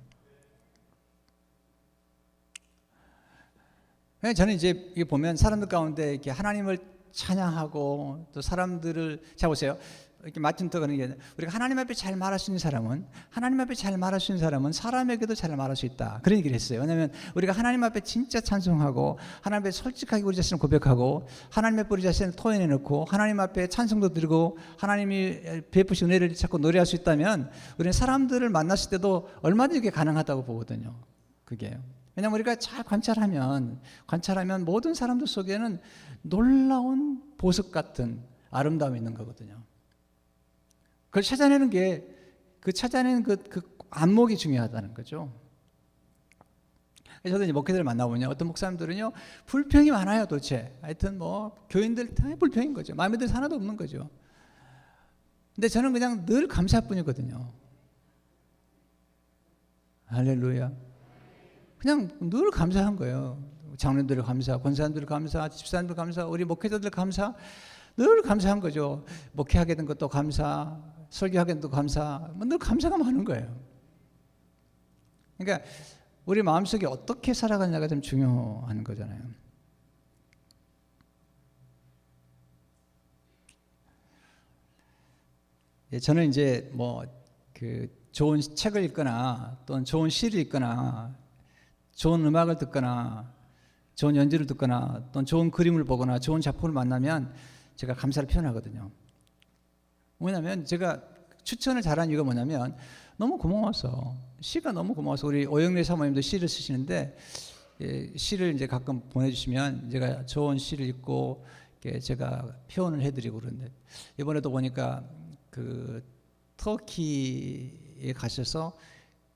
저는 이제 이게 보면 사람들 가운데 이렇게 하나님을 찬양하고 또 사람들을, 자 보세요. 이렇게 맞춤터 그런 게, 우리가 하나님 앞에 잘 말할 수 있는 사람은, 하나님 앞에 잘 말할 수 있는 사람은 사람에게도 잘 말할 수 있다, 그런 얘기를 했어요. 왜냐하면 우리가 하나님 앞에 진짜 찬송하고 하나님 앞에 솔직하게 우리 자신을 고백하고 하나님 앞에 우리 자신을 토해내 놓고 하나님 앞에 찬송도 드리고 하나님이 베푸신 은혜를 찾고 노래할 수 있다면 우리는 사람들을 만났을 때도 얼마든지 그게 가능하다고 보거든요. 그게 왜냐하면 우리가 잘 관찰하면 모든 사람들 속에는 놀라운 보석 같은 아름다움이 있는 거거든요. 그걸 찾아내는 게, 찾아내는 그 안목이 중요하다는 거죠. 저도 이제 목회자를 만나보면 어떤 목사님들은요, 불평이 많아요, 도대체. 하여튼 뭐, 교인들 다 불평인 거죠. 마음에 들어서 하나도 없는 거죠. 근데 저는 그냥 늘 감사할 뿐이거든요. 할렐루야. 그냥 늘 감사한 거예요. 장로님들 감사, 권사님들 감사, 집사님들 감사, 우리 목회자들 감사, 늘 감사한 거죠. 목회하게 된 것도 감사, 설교하게 된 것도 감사, 늘 감사가 많은 거예요. 그러니까 우리 마음속에 어떻게 살아가냐가 좀 중요한 거잖아요. 저는 이제 뭐 그 좋은 책을 읽거나 또는 좋은 시를 읽거나 좋은 음악을 듣거나 좋은 연주를 듣거나 또는 좋은 그림을 보거나 좋은 작품을 만나면 제가 감사를 표현하거든요. 왜냐하면 제가 추천을 잘한 이유가 뭐냐면 너무 고마워서, 시가 너무 고마워서. 우리 오영래 사모님도 시를 쓰시는데 시를 이제 가끔 보내주시면 제가 좋은 시를 읽고 제가 표현을 해드리고 그러는데, 이번에도 보니까 그 터키에 가셔서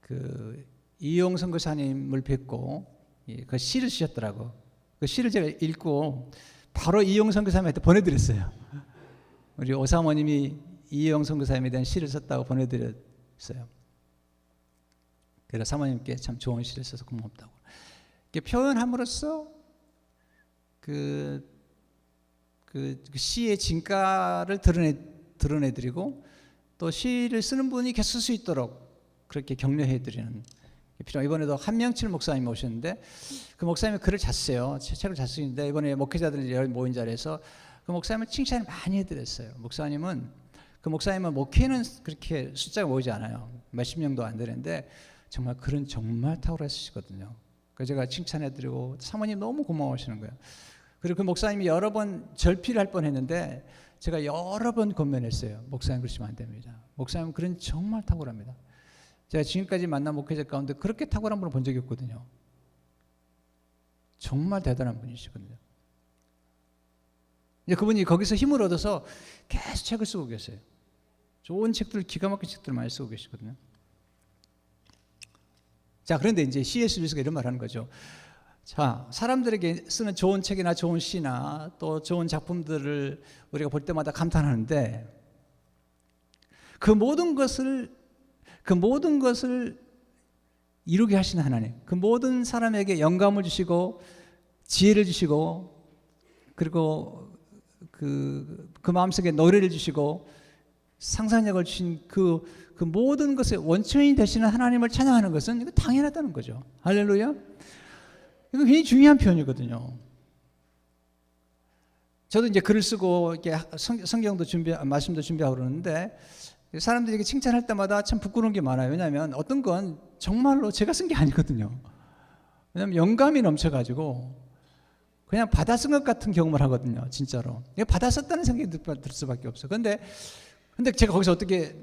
그 이용 선교사님을 뵙고 그 시를 쓰셨더라고. 그 시를 제가 읽고 바로 이용 선교사님한테 보내드렸어요. 우리 오사모님이 이용 선교사님에 대한 시를 썼다고 보내드렸어요. 그래서 사모님께 참 좋은 시를 써서 고맙다고. 표현함으로써 그 시의 진가를 드러내드리고 또 시를 쓰는 분이 계속 쓸 수 있도록 그렇게 격려해드리는 필요. 이번에도 한명칠 목사님이 오셨는데 그 목사님이 글을 잘 써요. 책을 잘 쓰는데 이번에 목회자들이 모인 자리에서 그 목사님을 칭찬을 많이 해드렸어요. 목사님은 목회는 그렇게 숫자가 모이지 않아요. 몇십 명도 안 되는데 정말 글은 정말 탁월하시거든요. 그래서 제가 칭찬해드리고 사모님 너무 고마워하시는 거예요. 그리고 그 목사님이 여러 번 절필을 할 뻔했는데 제가 여러 번 권면했어요. 목사님 그러시면 안 됩니다. 목사님 글은 정말 탁월합니다. 제가 지금까지 만난 목회자 가운데 그렇게 탁월한 분을 본 적이 없거든요. 정말 대단한 분이시거든요. 이제 그분이 거기서 힘을 얻어서 계속 책을 쓰고 계세요. 좋은 책들, 기가 막힌 책들을 많이 쓰고 계시거든요. 자, 그런데 이제 C.S. 루이스가 이런 말 하는 거죠. 자, 사람들에게 쓰는 좋은 책이나 좋은 시나 또 좋은 작품들을 우리가 볼 때마다 감탄하는데 그 모든 것을 이루게 하시는 하나님, 그 모든 사람에게 영감을 주시고 지혜를 주시고 그리고 그 마음속에 노래를 주시고 상상력을 주신 그 모든 것의 원천이 되시는 하나님을 찬양하는 것은 이거 당연하다는 거죠. 할렐루야. 이거 굉장히 중요한 표현이거든요. 저도 이제 글을 쓰고 이렇게 성경도 말씀도 준비하고 그러는데 사람들이 이렇게 칭찬할 때마다 참 부끄러운 게 많아요. 왜냐하면 어떤 건 정말로 제가 쓴 게 아니거든요. 왜냐하면 영감이 넘쳐가지고 그냥 받아 쓴 것 같은 경험을 하거든요. 진짜로. 이거 받아 썼다는 생각이 들 수밖에 없어요. 근데 제가 거기서 어떻게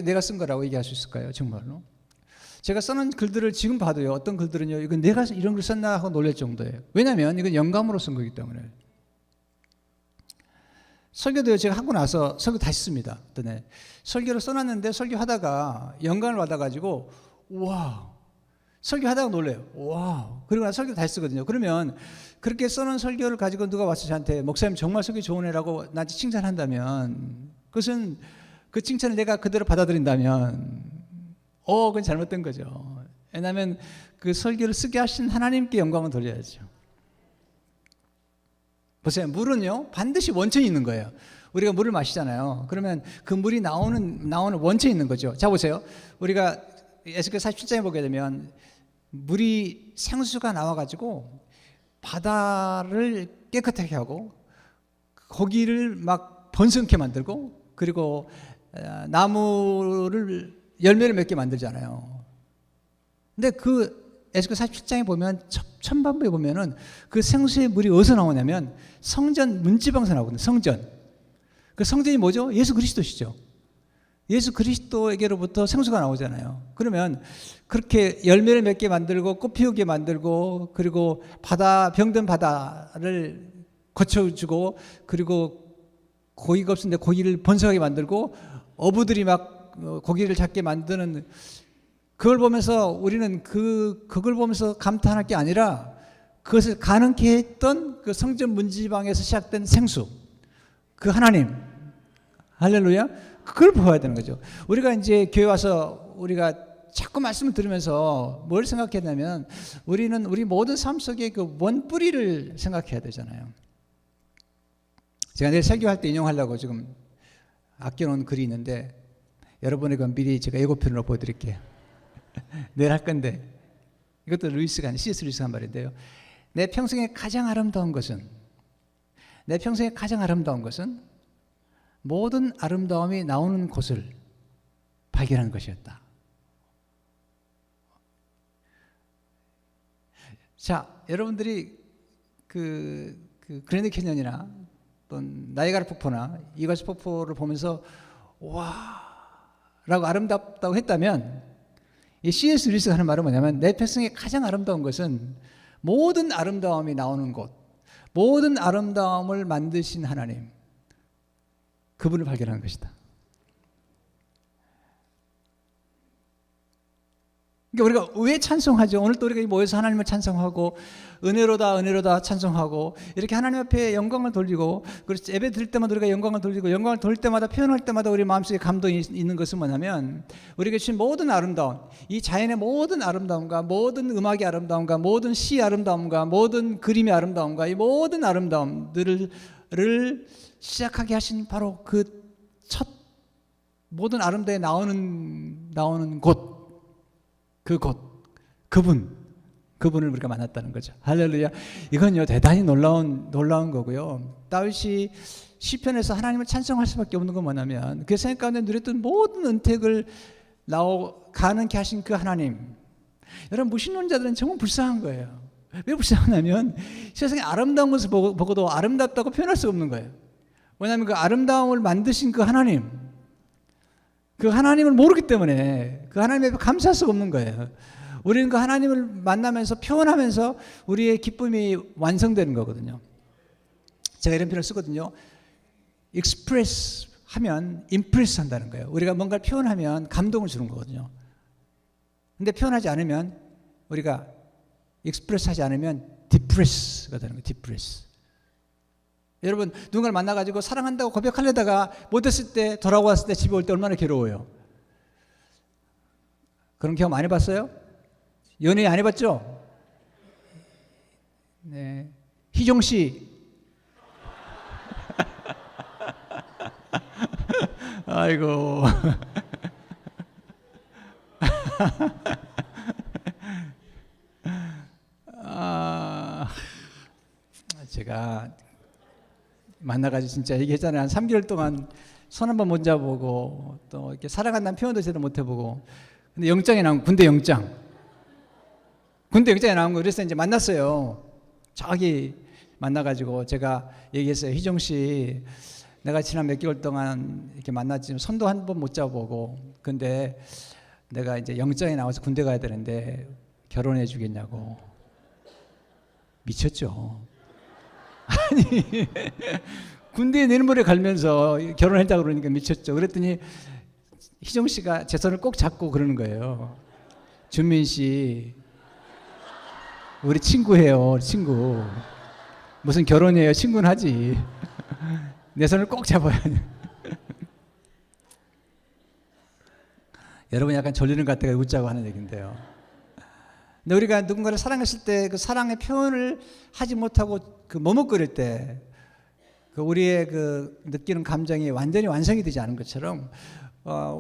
내가 쓴 거라고 얘기할 수 있을까요? 정말로. 제가 써놓은 글들을 지금 봐도요. 어떤 글들은요. 이건 내가 이런 글 썼나 하고 놀랄 정도예요. 왜냐하면 이건 영감으로 쓴 거기 때문에. 설교도 제가 하고 나서 설교 다시 씁니다. 설교를 써놨는데 설교하다가 영감을 받아가지고 우와, 설교하다가 놀래요. 와. 그리고 나 설교 다 했었거든요. 그러면 그렇게 써놓은 설교를 가지고 누가 와서 저한테 목사님 정말 설교 좋은 애라고 나한테 칭찬한다면, 그것은 그 칭찬을 내가 그대로 받아들인다면 그건 잘못된 거죠. 왜냐하면 그 설교를 쓰게 하신 하나님께 영광을 돌려야죠. 보세요. 물은요 반드시 원천이 있는 거예요. 우리가 물을 마시잖아요. 그러면 그 물이 나오는 원천이 있는 거죠. 자 보세요. 우리가 에스겔 47장에 보게 되면 물이 생수가 나와가지고 바다를 깨끗하게 하고 고기를 막 번성케 만들고, 그리고 나무를 열매를 맺게 만들잖아요. 근데 그 에스겔 47장에 보면 천반부에 보면은 그 생수의 물이 어디서 나오냐면 성전 문지방에서 나오거든요. 성전. 그 성전이 뭐죠? 예수 그리스도시죠. 예수 그리스도에게로부터 생수가 나오잖아요. 그러면 그렇게 열매를 맺게 만들고 꽃 피우게 만들고, 그리고 병든 바다를 거쳐주고, 그리고 고기가 없는데 고기를 번성하게 만들고, 어부들이 막 고기를 잡게 만드는, 그걸 보면서 우리는 그걸 보면서 감탄할 게 아니라 그것을 가능케 했던 그 성전 문지방에서 시작된 생수, 그 하나님, 할렐루야. 그걸 보아야 되는 거죠. 우리가 이제 교회 와서 우리가 자꾸 말씀을 들으면서 뭘 생각했냐면, 우리는 우리 모든 삶 속에 그 원뿌리를 생각해야 되잖아요. 제가 내일 설교할 때 인용하려고 지금 아껴놓은 글이 있는데, 여러분에게 미리 제가 예고편으로 보여드릴게요. 내일 할 건데, 이것도 C.S. 루이스가 한 말인데요. 내 평생에 가장 아름다운 것은 모든 아름다움이 나오는 곳을 발견하는 것이었다. 자, 여러분들이 그 그랜드 캐년이나 또 나이아가라 폭포나 이과수 폭포를 보면서 와 라고 아름답다고 했다면, 이 C.S. 루이스가 하는 말은 뭐냐면, 내 평생에 가장 아름다운 것은 모든 아름다움이 나오는 곳, 모든 아름다움을 만드신 하나님, 그분을 발견하는 것이다. 그러니까 우리가 왜 찬송하죠? 오늘 또 우리가 모여서 하나님을 찬송하고, 은혜로다 찬송하고, 이렇게 하나님 앞에 영광을 돌리고, 그래서 예배 드릴 때마다 우리가 영광을 돌리고, 영광을 돌릴 때마다, 표현할 때마다 우리 마음속에 감동이 있는 것은 뭐냐면, 우리가 주신 모든 아름다움, 이 자연의 모든 아름다움과 모든 음악의 아름다움과 모든 시의 아름다움과 모든 그림의 아름다움과 이 모든 아름다움들을 시작하게 하신 바로 그 첫 모든 아름다움에 나오는 곳, 그분을 우리가 만났다는 거죠. 할렐루야. 이건요 대단히 놀라운 거고요. 다윗이 시편에서 하나님을 찬송할 수밖에 없는 건 뭐냐면, 그 생각 가운데 누렸던 모든 은택을 가능케 하신 그 하나님. 여러분, 무신론자들은 정말 불쌍한 거예요. 왜 불쌍하냐면 세상에 아름다운 것을 보고도 아름답다고 표현할 수가 없는 거예요. 왜냐하면 그 아름다움을 만드신 그 하나님, 그 하나님을 모르기 때문에 그 하나님 앞에 감사할 수가 없는 거예요. 우리는 그 하나님을 만나면서 표현하면서 우리의 기쁨이 완성되는 거거든요. 제가 이런 표현을 쓰거든요. express 하면 impress 한다는 거예요. 우리가 뭔가를 표현하면 감동을 주는 거거든요. 근데 표현하지 않으면, 우리가 express 하지 않으면 depress가 되는 거예요. depress. 여러분, 누군가를 만나가지고 사랑한다고 고백하려다가 못했을 때, 돌아왔을 때, 집에 올 때 얼마나 괴로워요. 그런 경험 안 해봤어요? 연애 안 해봤죠? 네. 희종 씨. 아이고. 제가 만나가지고 진짜 얘기했잖아요. 한 3개월 동안 손 한 번 못 잡아보고, 또 이렇게 사랑한다는 표현도 제대로 못 해보고, 근데 영장이 나온, 군대 영장이 나온 거. 그래서 이제 만났어요. 저기 만나가지고 제가 얘기했어요. 희정 씨, 내가 지난 몇 개월 동안 이렇게 만났지만 손도 한 번 못 잡아보고, 근데 내가 이제 영장이 나와서 군대 가야 되는데 결혼해 주겠냐고. 미쳤죠. 아니, 군대에 내일모레 갈면서 결혼했다고 그러니까 미쳤죠. 그랬더니 희정 씨가 제 손을 꼭 잡고 그러는 거예요. 준민 씨, 우리 친구예요, 친구. 무슨 결혼이에요? 친구는 하지. 내 손을 꼭 잡아야 돼. 여러분 약간 졸리는 것 같아서 웃자고 하는 얘기인데요. 근데 우리가 누군가를 사랑했을 때 그 사랑의 표현을 하지 못하고 그 머뭇거릴 때 그 우리의 그 느끼는 감정이 완전히 완성이 되지 않은 것처럼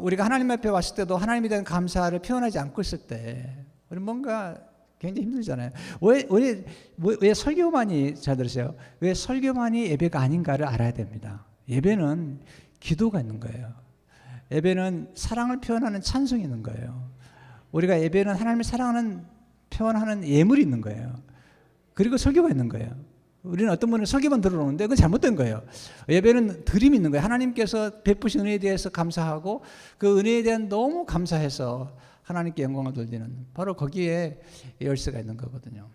우리가 하나님 앞에 왔을 때도 하나님에 대한 감사를 표현하지 않고 있을 때 우리 뭔가 굉장히 힘들잖아요. 왜 설교만이, 잘 들으세요. 왜 설교만이 예배가 아닌가를 알아야 됩니다. 예배는 기도가 있는 거예요. 예배는 사랑을 표현하는 찬송이 있는 거예요. 우리가 예배는 하나님을 사랑하는 표현하는 예물이 있는 거예요. 그리고 설교가 있는 거예요. 우리는 어떤 분은 설교만 들어오는데 그건 잘못된 거예요. 예배는 드림이 있는 거예요. 하나님께서 베푸신 은혜에 대해서 감사하고 그 은혜에 대한 너무 감사해서 하나님께 영광을 돌리는 바로 거기에 열쇠가 있는 거거든요.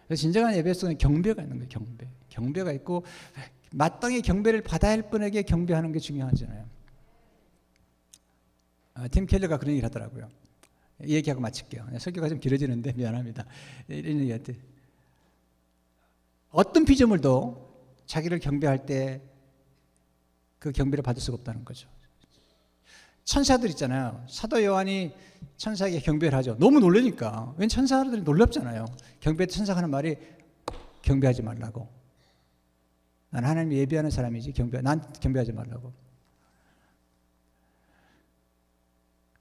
그래서 진정한 예배 속에 경배가 있는 거예요. 경배가 있고 마땅히 경배를 받아야 할 분에게 경배하는 게 중요하잖아요. 팀 켈러가 그런 얘기를 하더라고요. 이 얘기하고 마칠게요. 설교가 좀 길어지는데 미안합니다. 이런 얘기한테 어떤 피조물도 자기를 경배할 때 그 경배를 받을 수가 없다는 거죠. 천사들 있잖아요. 사도 요한이 천사에게 경배를 하죠. 너무 놀라니까. 왠 천사들이 놀랍잖아요. 경배 천사가 하는 말이 경배하지 말라고. 난 하나님 예배하는 사람이지 난 경배하지 말라고.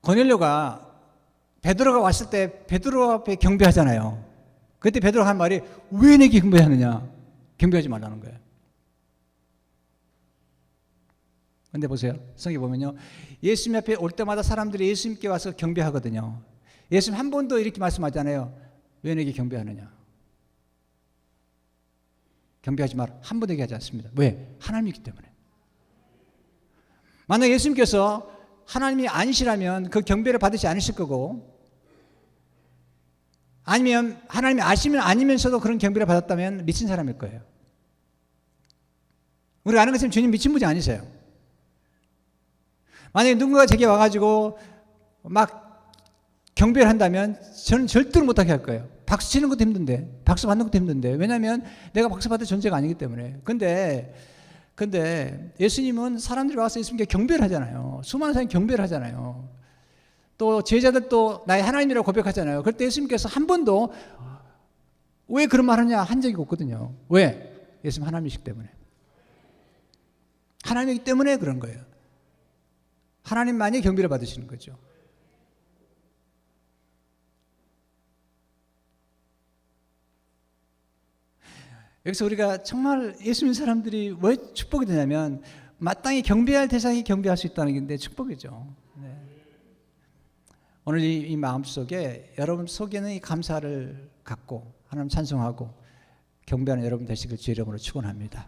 고넬료가 베드로가 왔을 때 베드로 앞에 경배하잖아요. 그때 베드로가 한 말이 왜 내게 경배하느냐? 경배하지 말라는 거예요. 근데 보세요. 성경 보면요. 예수님 앞에 올 때마다 사람들이 예수님께 와서 경배하거든요. 예수님 한 번도 이렇게 말씀하잖아요. 왜 내게 경배하느냐? 경배하지 마라. 한 번도 얘기하지 않습니다. 왜? 하나님이기 때문에. 만약 예수님께서 하나님이 아니시라면 그 경배를 받으시 않으실 거고 아니면 하나님이 아시면 아니면서도 그런 경배를 받았다면 미친 사람일 거예요. 우리가 아는 것처럼 주님 미친 분이 아니세요. 만약에 누군가가 제게 와가지고 막 경배를 한다면 저는 절대로 못하게 할 거예요. 박수 치는 것도 힘든데, 박수 받는 것도 힘든데, 왜냐하면 내가 박수 받을 존재가 아니기 때문에. 근데 예수님은 사람들이 와서 예수님께 경배를 하잖아요. 수많은 사람이 경배를 하잖아요. 또 제자들도 나의 하나님이라고 고백하잖아요. 그럴 때 예수님께서 한 번도 왜 그런 말 하냐 한 적이 없거든요. 왜? 예수님 하나님이시기 때문에. 하나님이기 때문에 그런 거예요. 하나님만이 경배를 받으시는 거죠. 여기서 우리가 정말 예수님 사람들이 왜 축복이 되냐면 마땅히 경배할 대상이 경배할 수 있다는 게 축복이죠. 네. 오늘 이 마음속에 여러분 속에는 이 감사를 갖고 하나님 찬송하고 경배하는 여러분 되시길 주의 이름으로 축원합니다.